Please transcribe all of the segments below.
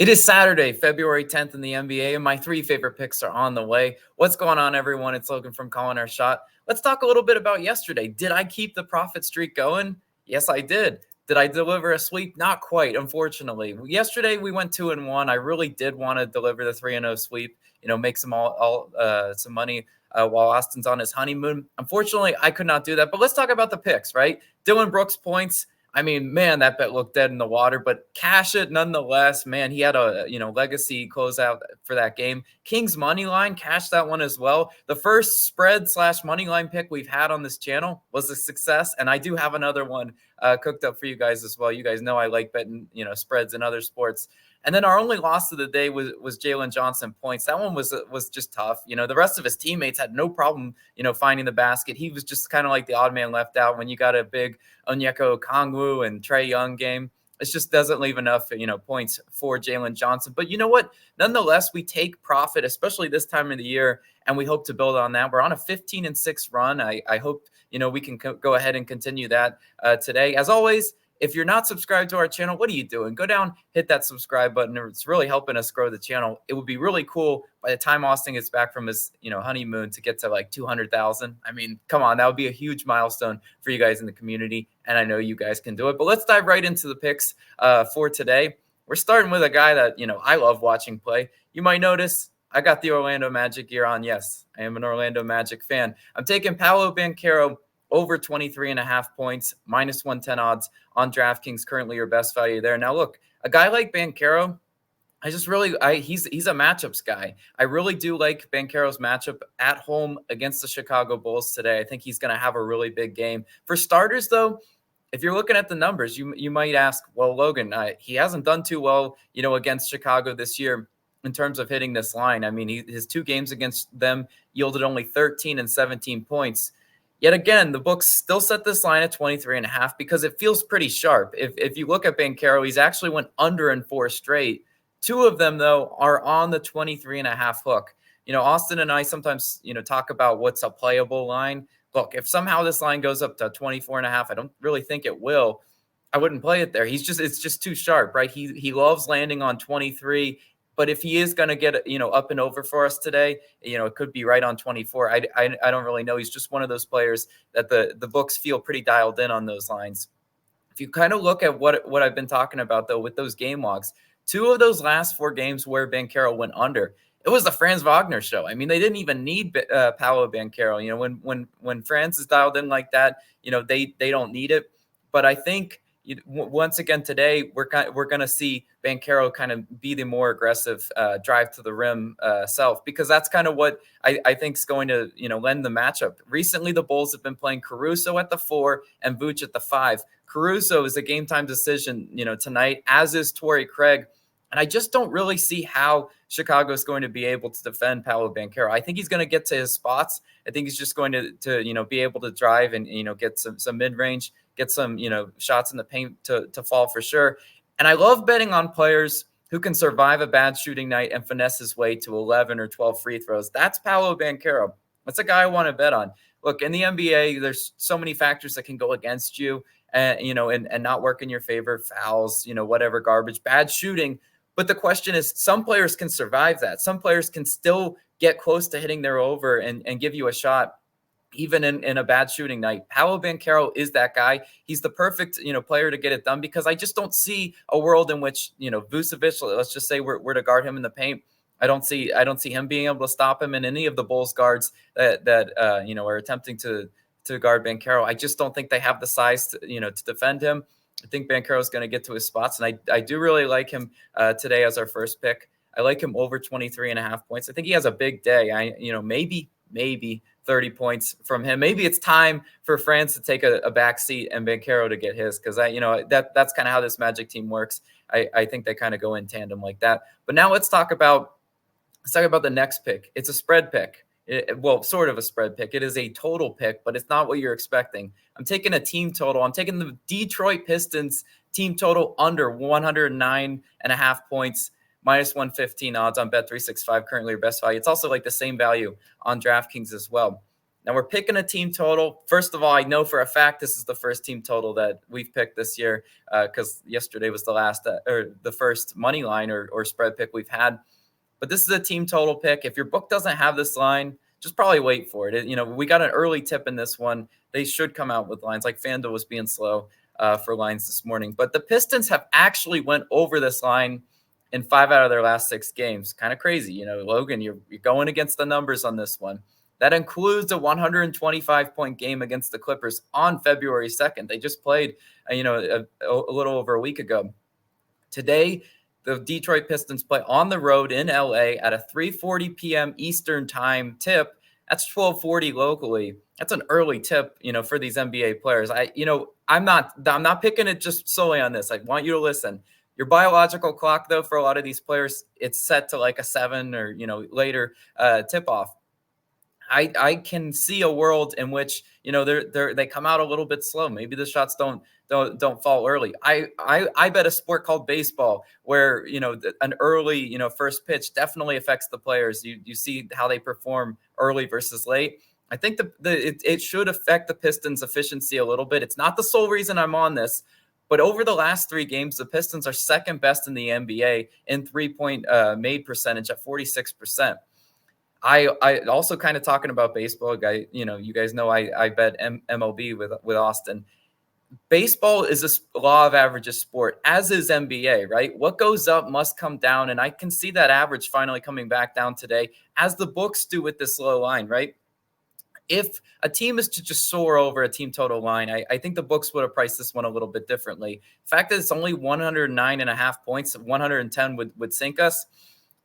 It is Saturday, February 10th in the NBA, and my three favorite picks are on the way. What's going on, everyone? It's Logan from Calling Our Shot. Let's talk a little bit about yesterday. Did I keep the profit streak going? Yes, I did. Did I deliver a sweep? Not quite, unfortunately. Yesterday, we went 2-1. I really did want to deliver the 3-0 sweep, make some some money while Austin's on his honeymoon. Unfortunately, I could not do that. But let's talk about the picks, right? Dylan Brooks points. I mean, man, that bet looked dead in the water, but cash it nonetheless. Man, he had a legacy closeout for that game. Kings money line, cash that one as well. The first spread / money line pick we've had on this channel was a success, and I do have another one cooked up for you guys as well. You guys know I like betting spreads in other sports. And then our only loss of the day was Jalen Johnson points. That one was just tough. The rest of his teammates had no problem, finding the basket. He was just kind of like the odd man left out when you got a big Onyeka Okongwu and Trae Young game. It just doesn't leave enough, points for Jalen Johnson. But you know what? Nonetheless, we take profit, especially this time of the year, and we hope to build on that. We're on a 15-6 run. I hope, we can go ahead and continue that today. As always, if you're not subscribed to our channel, what are you doing? Go down, hit that subscribe button. It's really helping us grow the channel. It would be really cool by the time Austin gets back from his, honeymoon to get to like 200,000. I mean, come on, that would be a huge milestone for you guys in the community. And I know you guys can do it. But let's dive right into the picks for today. We're starting with a guy that, I love watching play. You might notice I got the Orlando Magic gear on. Yes, I am an Orlando Magic fan. I'm taking Paolo Banchero over 23.5 points, minus 110 odds on DraftKings, currently your best value there. Now, look, a guy like Banchero, he's a matchups guy. I really do like Banchero's matchup at home against the Chicago Bulls today. I think he's going to have a really big game. For starters, though, if you're looking at the numbers, you might ask, well, Logan, he hasn't done too well, against Chicago this year in terms of hitting this line. I mean, his two games against them yielded only 13 and 17 points. Yet again, the books still set this line at 23.5 because it feels pretty sharp. If you look at Banchero, he's actually went under in 4 straight. 2 of them, though, are on the 23.5 hook. Austin and I sometimes, talk about what's a playable line. Look, if somehow this line goes up to 24.5, I don't really think it will. I wouldn't play it there. It's just too sharp, right? He loves landing on 23. But if he is going to get, up and over for us today, it could be right on 24. I don't really know. He's just one of those players that the books feel pretty dialed in on those lines. If you kind of look at what I've been talking about, though, with those game logs, 2 of those last 4 games where Banchero went under, it was the Franz Wagner show. I mean, they didn't even need Paolo Banchero. When Franz is dialed in like that, they don't need it. But I think once again today, we're going to see Banchero kind of be the more aggressive drive to the rim self, because that's kind of what I think is going to lend the matchup. Recently, the Bulls have been playing Caruso at the 4 and Vooch at the 5. Caruso is a game time decision tonight, as is Torrey Craig. And I just don't really see how Chicago is going to be able to defend Paolo Banchero. I think he's going to get to his spots. I think he's just going to be able to drive and get some mid range, get some shots in the paint to fall for sure. And I love betting on players who can survive a bad shooting night and finesse his way to 11 or 12 free throws. That's Paolo Banchero. That's a guy I want to bet on. Look, in the NBA, there's so many factors that can go against you, and not work in your favor. Fouls, whatever, garbage, bad shooting. But the question is, some players can survive that. Some players can still get close to hitting their over and give you a shot, even in a bad shooting night. Paolo Banchero is that guy. He's the perfect, player to get it done, because I just don't see a world in which, Vucevic, let's just say we're to guard him in the paint. I don't see him being able to stop him, and any of the Bulls guards that are attempting to guard Banchero. I just don't think they have the size to defend him. I think Banchero is going to get to his spots, and I do really like him today as our first pick. I like him over 23.5 points. I think he has a big day. Maybe 30 points from him. Maybe it's time for Franz to take a back seat and Banchero to get his, because that's kind of how this Magic team works. I think they kind of go in tandem like that. But now let's talk about the next pick. It's a spread pick. Sort of a spread pick. It is a total pick, but it's not what you're expecting. I'm taking a team total. I'm taking the Detroit Pistons team total under 109.5 points, minus 115 odds on Bet365, currently your best value. It's also like the same value on DraftKings as well. Now we're picking a team total. First of all, I know for a fact this is the first team total that we've picked this year because yesterday was the last or the first money line or spread pick we've had. But this is a team total pick. If your book doesn't have this line, just probably wait for it. We got an early tip in this one. They should come out with lines. Like FanDuel was being slow for lines this morning. But the Pistons have actually went over this line in 5 out of their last 6 games. Kind of crazy. Logan, you're going against the numbers on this one. That includes a 125-point game against the Clippers on February 2nd. They just played, a little over a week ago. Today, the Detroit Pistons play on the road in LA at a 3:40 p.m. Eastern time tip. That's 12:40 locally. That's an early tip, for these NBA players. I'm not picking it just solely on this. I want you to listen. Your biological clock, though, for a lot of these players, it's set to like a 7 or later tip off. I can see a world in which they come out a little bit slow. Maybe the shots don't fall early. I bet a sport called baseball where an early first pitch definitely affects the players. You see how they perform early versus late. I think it should affect the Pistons' efficiency a little bit. It's not the sole reason I'm on this, but over the last 3 games, the Pistons are second best in the NBA in 3-point made percentage at 46%. I also kind of talking about baseball, guy. You guys know I bet MLB with Austin. Baseball is a law of averages sport, as is NBA, right? What goes up must come down, and I can see that average finally coming back down today, as the books do with this low line, right? If a team is to just soar over a team total line, I think the books would have priced this one a little bit differently. The fact that it's only 109.5 points, 110 would sink us.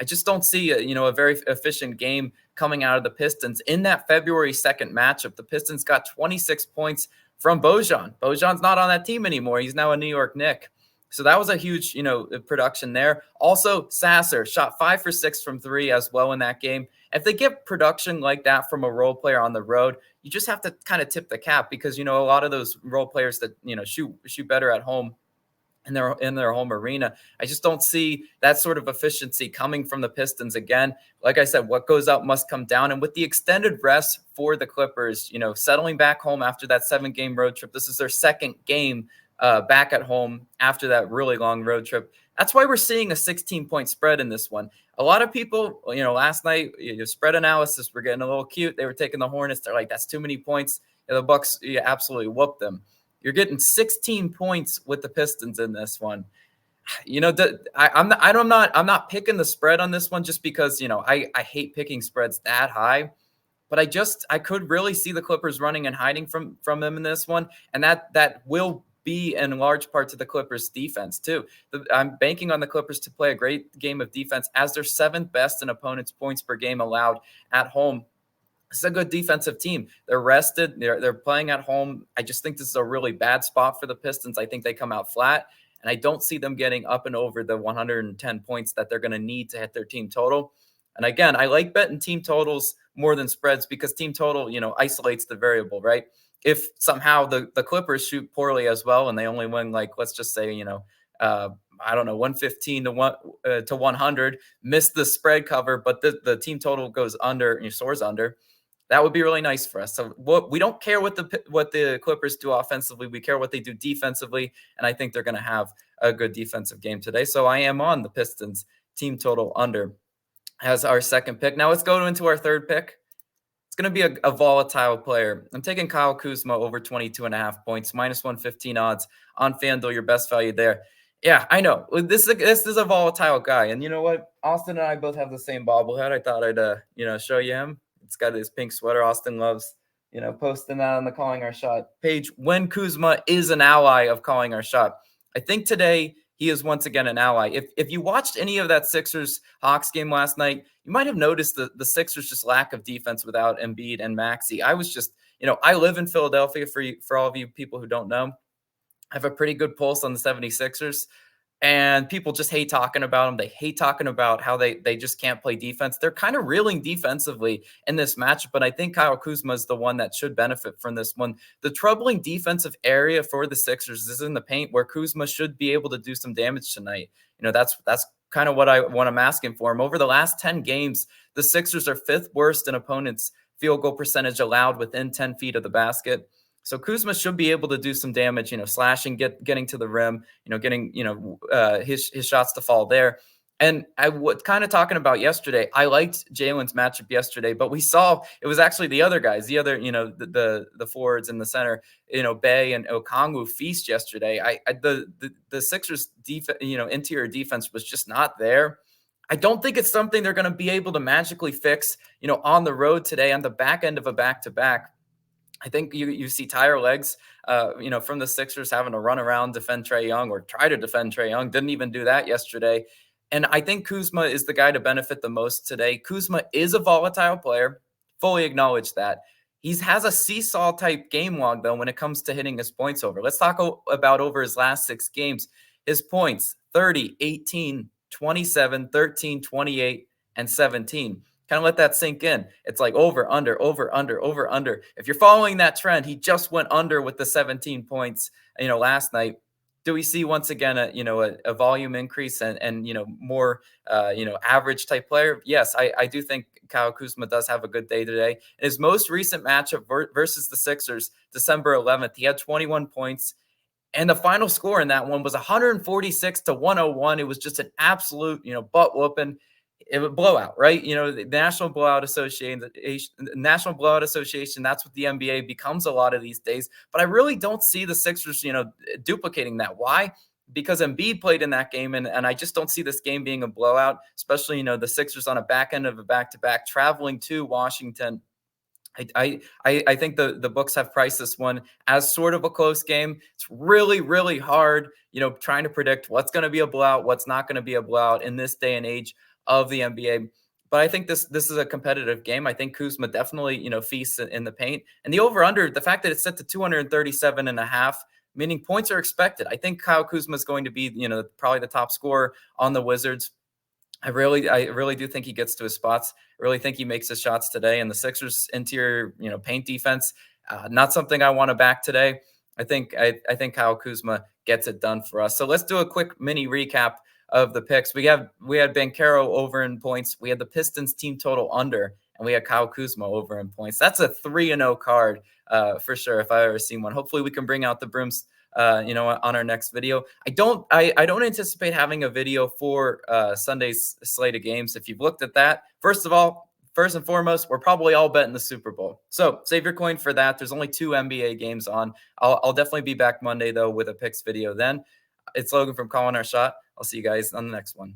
I just don't see a very efficient game coming out of the Pistons. In that February 2nd matchup, the Pistons got 26 points from Bojan. Bojan's not on that team anymore. He's now a New York Knick. So that was a huge, production there. Also, Sasser shot 5 for 6 from 3 as well in that game. If they get production like that from a role player on the road, you just have to kind of tip the cap because, a lot of those role players that, shoot better at home in their home arena. I just don't see that sort of efficiency coming from the Pistons again. Like I said, what goes up must come down. And with the extended rest for the Clippers, settling back home after that 7-game road trip, this is their second game back at home after that really long road trip. That's why we're seeing a 16-point spread in this one. A lot of people, last night, spread analysis were getting a little cute. They were taking the Hornets. They're like, that's too many points. And the Bucks absolutely whooped them. You're getting 16 points with the Pistons in this one. I'm not picking the spread on this one just because, I hate picking spreads that high. But I could really see the Clippers running and hiding from them in this one. And that will be in large part to the Clippers defense too. I'm banking on the Clippers to play a great game of defense as they're 7th best in opponents' points per game allowed at home. It's a good defensive team. They're rested. They're playing at home. I just think this is a really bad spot for the Pistons. I think they come out flat, and I don't see them getting up and over the 110 points that they're going to need to hit their team total. And again, I like betting team totals more than spreads because team total, isolates the variable, right? If somehow the Clippers shoot poorly as well and they only win, like, let's just say, 115 to 100, miss the spread cover, but the team total goes under and soars under. That would be really nice for us. So we don't care what the Clippers do offensively. We care what they do defensively, and I think they're going to have a good defensive game today. So I am on the Pistons team total under as our second pick. Now let's go into our third pick. It's going to be a volatile player. I'm taking Kyle Kuzma over 22.5 points, minus 115 odds on FanDuel, your best value there. Yeah, I know. This is a volatile guy. And you know what? Austin and I both have the same bobblehead. I thought I'd show you him. It's got his pink sweater. Austin loves, posting that on the Calling Our Shot page when Kuzma is an ally of Calling Our Shot. I think today he is once again an ally. If you watched any of that Sixers-Hawks game last night, you might have noticed the Sixers just lack of defense without Embiid and Maxey. I was just, I live in Philadelphia for all of you people who don't know. I have a pretty good pulse on the 76ers. And people just hate talking about them. They hate talking about how they just can't play defense. They're kind of reeling defensively in this matchup, but I think Kyle Kuzma is the one that should benefit from this one. The troubling defensive area for the Sixers is in the paint, where Kuzma should be able to do some damage tonight. That's kind of what I'm asking for him. Over the last 10 games, the Sixers are 5th worst in opponents' field goal percentage allowed within 10 feet of the basket. So Kuzma should be able to do some damage, slashing, getting to the rim, getting, his shots to fall there. And I was kind of talking about yesterday. I liked Jalen's matchup yesterday, but we saw it was actually the other guys, the other, the forwards in the center, Bay and Okongwu feast yesterday. The Sixers interior defense was just not there. I don't think it's something they're going to be able to magically fix, on the road today on the back end of a back-to-back. I think you see tire legs, from the Sixers having to run around, defend Trae Young or try to defend Trae Young. Didn't even do that yesterday. And I think Kuzma is the guy to benefit the most today. Kuzma is a volatile player. Fully acknowledge that. He has a seesaw type game log, though, when it comes to hitting his points over. Let's talk about over his last 6 games. His points, 30, 18, 27, 13, 28, and 17. Kind of let that sink in. It's like over, under, over, under, over, under. If you're following that trend, he just went under with the 17 points, last night. Do we see once again a volume increase and more average type player? Yes, I do think Kyle Kuzma does have a good day today. In his most recent matchup versus the Sixers, December 11th, he had 21 points. And the final score in that one was 146-101. It was just an absolute, butt whooping. It was blowout, right? The National Blowout Association, that's what the NBA becomes a lot of these days. But I really don't see the Sixers, duplicating that. Why? Because Embiid played in that game, and I just don't see this game being a blowout, especially, the Sixers on a back end of a back-to-back traveling to Washington. I think the books have priced this one as sort of a close game. It's really, really hard, trying to predict what's going to be a blowout, what's not going to be a blowout in this day and age of the NBA. But I think this is a competitive game. I think Kuzma definitely, feasts in the paint. And the over-under, the fact that it's set to 237.5, meaning points are expected. I think Kyle Kuzma is going to be, probably the top scorer on the Wizards. I really do think he gets to his spots. I really think he makes his shots today. And the Sixers interior, paint defense, not something I want to back today. I think Kyle Kuzma gets it done for us. So let's do a quick mini recap of the picks. We had Banchero over in points. We had the Pistons team total under, and we had Kyle Kuzma over in points. That's a 3-0 card for sure, if I've ever seen one. Hopefully we can bring out the brooms on our next video. I don't anticipate having a video for Sunday's slate of games. If you've looked at that, first and foremost, we're probably all betting the Super Bowl. So save your coin for that. There's only 2 NBA games on. I'll definitely be back Monday, though, with a picks video then. It's Logan from Calling Our Shot. I'll see you guys on the next one.